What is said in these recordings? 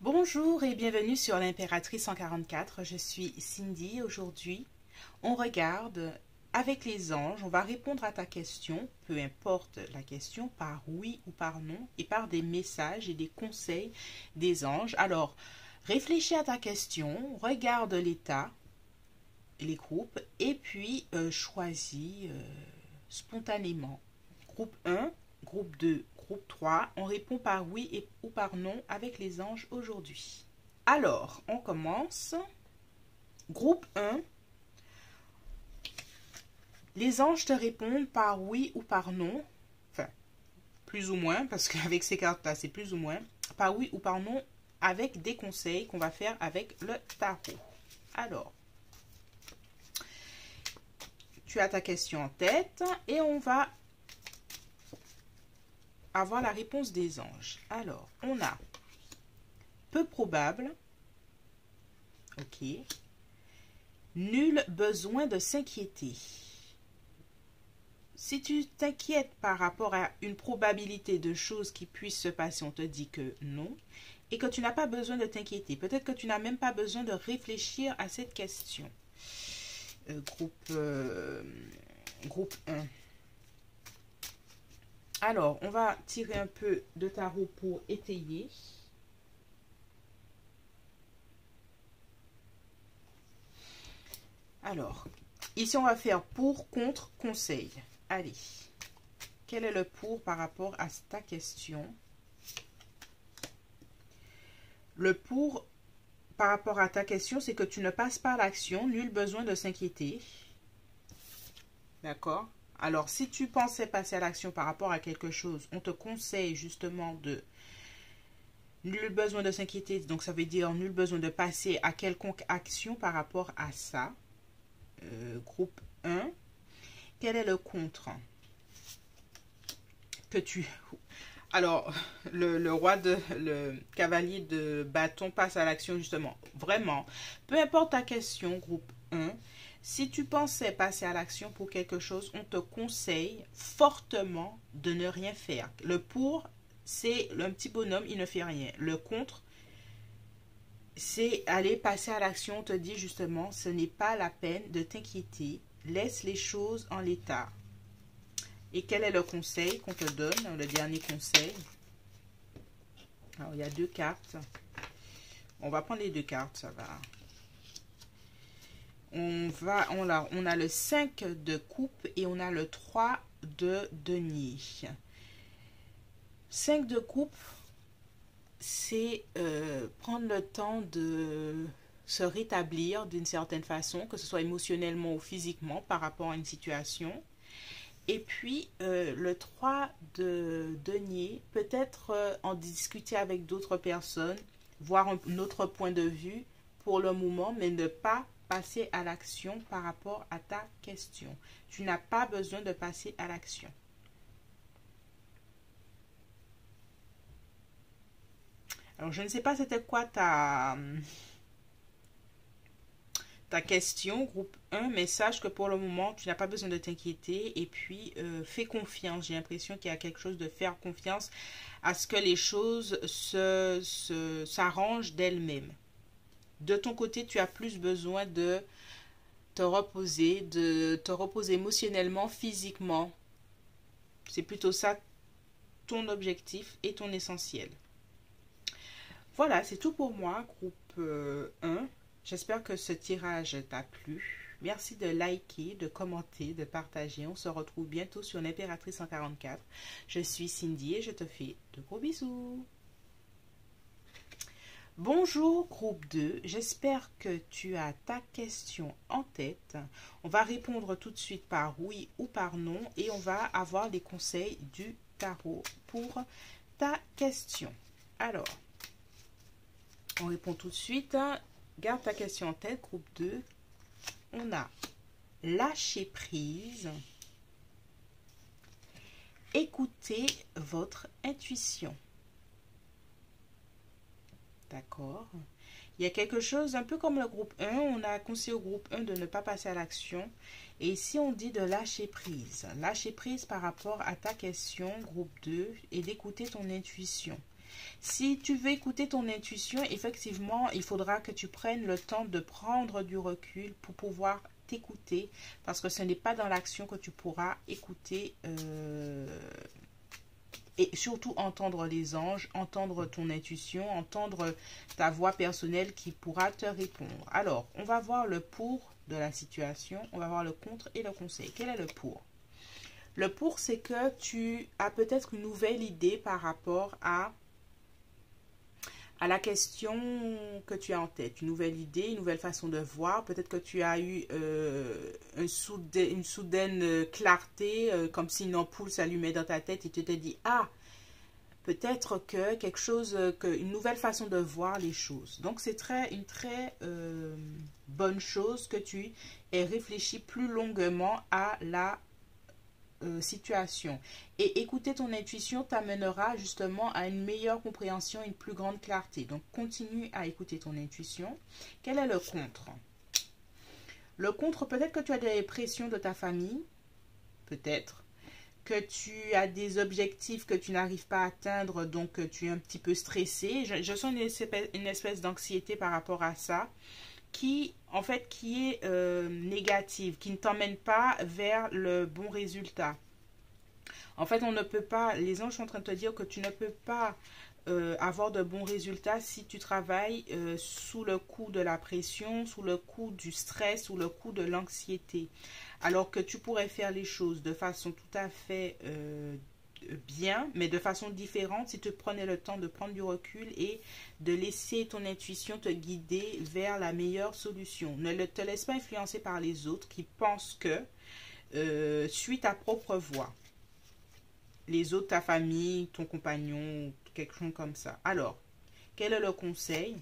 Bonjour et bienvenue sur l'Impératrice 144. Je suis Cindy. Aujourd'hui, on regarde avec les anges. On va répondre à ta question, peu importe la question, par oui ou par non, et par des messages et des conseils des anges. Alors, réfléchis à ta question, regarde l'état, les groupes, et puis choisis spontanément. Groupe 1, groupe 2, groupe 3, on répond par oui ou par non avec les anges aujourd'hui. Alors, on commence. Groupe 1, les anges te répondent par oui ou par non. Enfin, plus ou moins, parce qu'avec ces cartes-là, c'est plus ou moins. Par oui ou par non, avec des conseils qu'on va faire avec le tarot. Alors, tu as ta question en tête et on va avoir la réponse des anges. Alors, on a peu probable, ok, nul besoin de s'inquiéter. Si tu t'inquiètes par rapport à une probabilité de choses qui puissent se passer, on te dit que non, et que tu n'as pas besoin de t'inquiéter. Peut-être que tu n'as même pas besoin de réfléchir à cette question. Groupe 1. Alors, on va tirer un peu de tarot pour étayer. Alors, ici, on va faire pour, contre, conseil. Allez, quel est le pour par rapport à ta question? Le pour par rapport à ta question, c'est que tu ne passes pas à l'action, nul besoin de s'inquiéter. D'accord? Alors, si tu pensais passer à l'action par rapport à quelque chose, on te conseille justement de nul besoin de s'inquiéter. Donc, ça veut dire nul besoin de passer à quelconque action par rapport à ça. Groupe 1. Quel est le contre que tu... Alors, le cavalier de bâton passe à l'action justement. Vraiment, peu importe ta question, groupe 1, si tu pensais passer à l'action pour quelque chose, on te conseille fortement de ne rien faire. Le pour, c'est un petit bonhomme, il ne fait rien. Le contre, c'est aller passer à l'action. On te dit justement, ce n'est pas la peine de t'inquiéter. Laisse les choses en l'état. Et quel est le conseil qu'on te donne, le dernier conseil? Alors, il y a deux cartes. On va prendre les deux cartes, ça va. On a le 5 de coupe et on a le 3 de denier. 5 de coupe, c'est prendre le temps de se rétablir d'une certaine façon, que ce soit émotionnellement ou physiquement par rapport à une situation. Et puis, le 3 de denier, peut-être en discuter avec d'autres personnes, voir un autre point de vue pour le moment, mais ne pas passer à l'action par rapport à ta question. Tu n'as pas besoin de passer à l'action. Alors, je ne sais pas c'était quoi ta question, groupe 1, mais sache que pour le moment, tu n'as pas besoin de t'inquiéter et puis fais confiance. J'ai l'impression qu'il y a quelque chose de faire confiance à ce que les choses s'arrangent d'elles-mêmes. De ton côté, tu as plus besoin de te reposer émotionnellement, physiquement. C'est plutôt ça ton objectif et ton essentiel. Voilà, c'est tout pour moi, groupe 1. J'espère que ce tirage t'a plu. Merci de liker, de commenter, de partager. On se retrouve bientôt sur l'Impératrice 144. Je suis Cindy et je te fais de gros bisous. Bonjour groupe 2, j'espère que tu as ta question en tête. On va répondre tout de suite par oui ou par non et on va avoir les conseils du tarot pour ta question. Alors, on répond tout de suite. Garde ta question en tête, groupe 2. On a lâcher prise. Écoutez votre intuition. D'accord. Il y a quelque chose, un peu comme le groupe 1, on a conseillé au groupe 1 de ne pas passer à l'action. Et ici, on dit de lâcher prise. Lâcher prise par rapport à ta question, groupe 2, et d'écouter ton intuition. Si tu veux écouter ton intuition, effectivement, il faudra que tu prennes le temps de prendre du recul pour pouvoir t'écouter, parce que ce n'est pas dans l'action que tu pourras écouter et surtout entendre les anges, entendre ton intuition, entendre ta voix personnelle qui pourra te répondre. Alors, on va voir le pour de la situation, on va voir le contre et le conseil. Quel est le pour? Le pour, c'est que tu as peut-être une nouvelle idée par rapport à la question que tu as en tête. Une nouvelle idée, une nouvelle façon de voir. Peut-être que tu as eu une soudaine clarté, comme si une ampoule s'allumait dans ta tête et tu te dis, ah, peut-être que quelque chose, une nouvelle façon de voir les choses. Donc, c'est une très bonne chose que tu aies réfléchi plus longuement à la situation. Et écouter ton intuition t'amènera justement à une meilleure compréhension, une plus grande clarté. Donc, continue à écouter ton intuition. Quel est le contre? Le contre, peut-être que tu as des pressions de ta famille, peut-être que tu as des objectifs que tu n'arrives pas à atteindre, donc tu es un petit peu stressé. Je sens une espèce d'anxiété par rapport à ça, qui est négative, qui ne t'emmène pas vers le bon résultat. En fait, on ne peut pas, les anges sont en train de te dire que tu ne peux pas avoir de bons résultats si tu travailles sous le coup de la pression, sous le coup du stress, sous le coup de l'anxiété. Alors que tu pourrais faire les choses de façon tout à fait bien, mais de façon différente si tu prenais le temps de prendre du recul et de laisser ton intuition te guider vers la meilleure solution. Ne te laisse pas influencer par les autres qui pensent que suis ta propre voie. Les autres, ta famille, ton compagnon, quelque chose comme ça. Alors, quel est le conseil?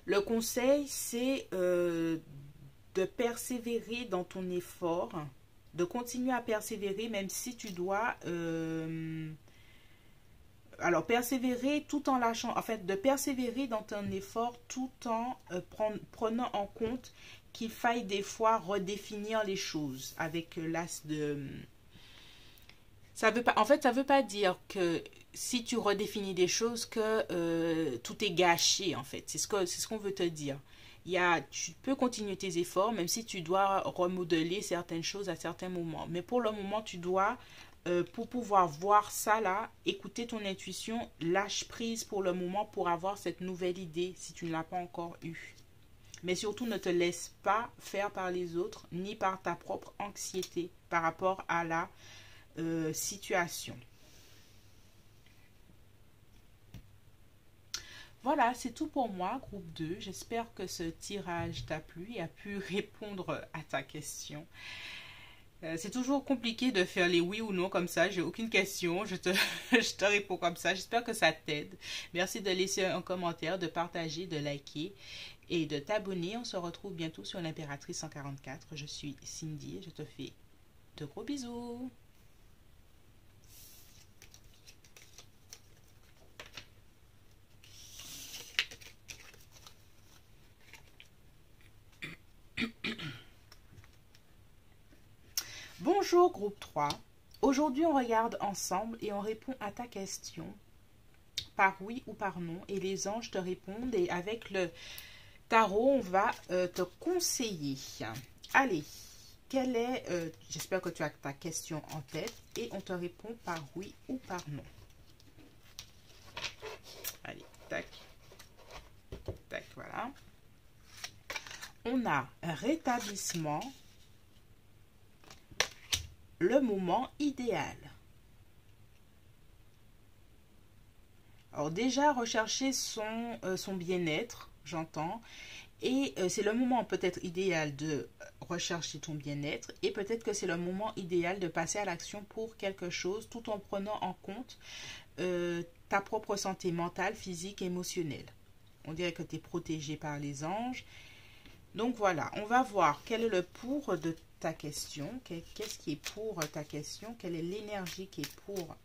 Le conseil, c'est de persévérer dans ton effort, de continuer à persévérer même si tu dois... alors, persévérer tout en lâchant... En fait, de persévérer dans ton effort tout en prenant en compte qu'il faille des fois redéfinir les choses avec l'as de... Ça veut pas, en fait, ça veut pas dire que si tu redéfinis des choses que tout est gâché, en fait. C'est ce qu'on veut te dire. Tu peux continuer tes efforts, même si tu dois remodeler certaines choses à certains moments. Mais pour le moment, tu dois, pour pouvoir voir ça là, écouter ton intuition, lâche prise pour le moment pour avoir cette nouvelle idée si tu ne l'as pas encore eue. Mais surtout, ne te laisse pas faire par les autres, ni par ta propre anxiété par rapport à la situation. Voilà, c'est tout pour moi, groupe 2. J'espère que ce tirage t'a plu et a pu répondre à ta question. C'est toujours compliqué de faire les oui ou non comme ça. J'ai aucune question. Je te réponds comme ça. J'espère que ça t'aide. Merci de laisser un commentaire, de partager, de liker et de t'abonner. On se retrouve bientôt sur l'Impératrice 144. Je suis Cindy et je te fais de gros bisous. Bonjour groupe 3, aujourd'hui on regarde ensemble et on répond à ta question par oui ou par non et les anges te répondent et avec le tarot on va te conseiller. Allez, j'espère que tu as ta question en tête et on te répond par oui ou par non. Allez, tac, tac, voilà. On a rétablissement. Le moment idéal. Alors déjà, rechercher son bien-être, j'entends. Et c'est le moment peut-être idéal de rechercher ton bien-être. Et peut-être que c'est le moment idéal de passer à l'action pour quelque chose tout en prenant en compte ta propre santé mentale, physique, émotionnelle. On dirait que tu es protégé par les anges. Donc voilà, on va voir quel est le pour de ta question. Qu'est-ce qui est pour ta question? Quelle est l'énergie qui est pour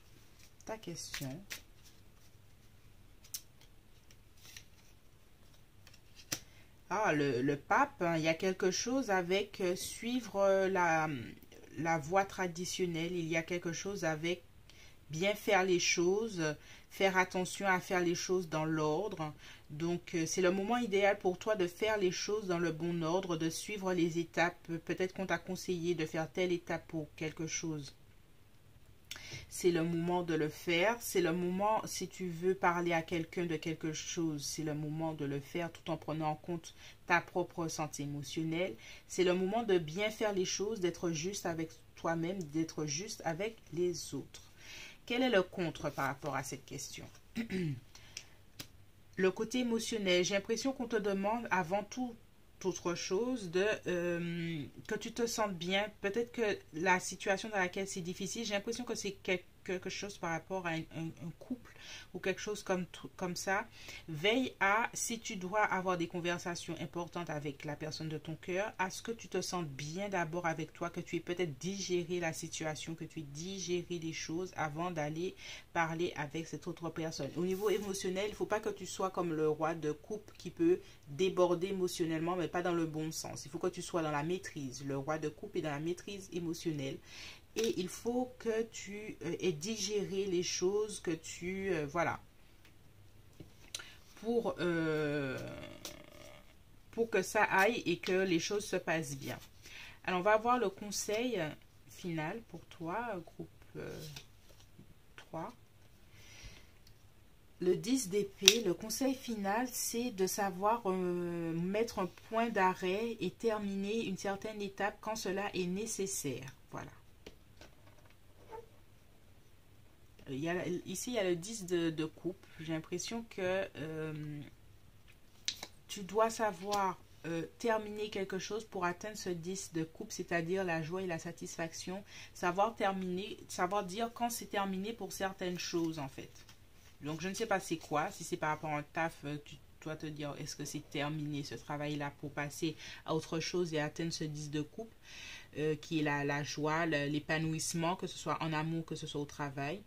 ta question? Ah, le pape, hein, il y a quelque chose avec suivre la voie traditionnelle. Il y a quelque chose avec bien faire les choses, faire attention à faire les choses dans l'ordre. Donc, c'est le moment idéal pour toi de faire les choses dans le bon ordre, de suivre les étapes. Peut-être qu'on t'a conseillé de faire telle étape pour quelque chose. C'est le moment de le faire. C'est le moment, si tu veux parler à quelqu'un de quelque chose, c'est le moment de le faire tout en prenant en compte ta propre santé émotionnelle. C'est le moment de bien faire les choses, d'être juste avec toi-même, d'être juste avec les autres. Quel est le contre par rapport à cette question? Le côté émotionnel, j'ai l'impression qu'on te demande avant tout autre chose que tu te sentes bien. Peut-être que la situation dans laquelle c'est difficile, j'ai l'impression que c'est quelque chose par rapport à un couple ou quelque chose comme ça. Veille à, si tu dois avoir des conversations importantes avec la personne de ton cœur, à ce que tu te sentes bien d'abord avec toi, que tu aies peut-être digéré la situation, que tu aies digéré les choses avant d'aller parler avec cette autre personne. Au niveau émotionnel, il ne faut pas que tu sois comme le roi de coupe qui peut déborder émotionnellement, mais pas dans le bon sens. Il faut que tu sois dans la maîtrise. Le roi de coupe est dans la maîtrise émotionnelle. Et il faut que tu aies digéré les choses, que tu... voilà. Pour que ça aille et que les choses se passent bien. Alors, on va voir le conseil final pour toi, groupe 3. Le 10 d'épée, le conseil final, c'est de savoir mettre un point d'arrêt et terminer une certaine étape quand cela est nécessaire. Voilà. Ici, il y a le 10 de coupe. J'ai l'impression que tu dois savoir terminer quelque chose pour atteindre ce 10 de coupe, c'est-à-dire la joie et la satisfaction. Savoir terminer, savoir dire quand c'est terminé pour certaines choses, en fait. Donc, je ne sais pas c'est quoi. Si c'est par rapport à un taf, tu dois te dire est-ce que c'est terminé ce travail-là pour passer à autre chose et atteindre ce 10 de coupe, qui est la joie, l'épanouissement, que ce soit en amour, que ce soit au travail.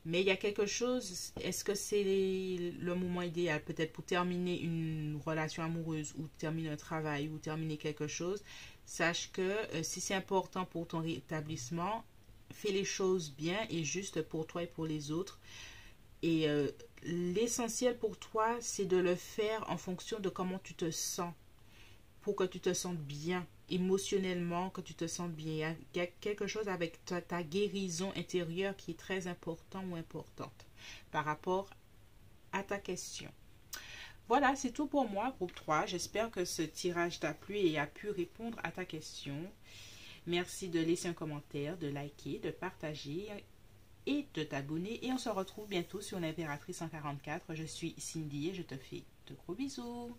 Mais il y a quelque chose, est-ce que c'est le moment idéal peut-être pour terminer une relation amoureuse ou terminer un travail ou terminer quelque chose? Sache que si c'est important pour ton rétablissement, fais les choses bien et juste pour toi et pour les autres. Et l'essentiel pour toi, c'est de le faire en fonction de comment tu te sens, pour que tu te sentes bien, émotionnellement, que tu te sentes bien. Il y a quelque chose avec ta guérison intérieure qui est très important ou importante par rapport à ta question. Voilà, c'est tout pour moi, groupe 3. J'espère que ce tirage t'a plu et a pu répondre à ta question. Merci de laisser un commentaire, de liker, de partager et de t'abonner. Et on se retrouve bientôt sur l'Impératrice 144. Je suis Cindy et je te fais de gros bisous.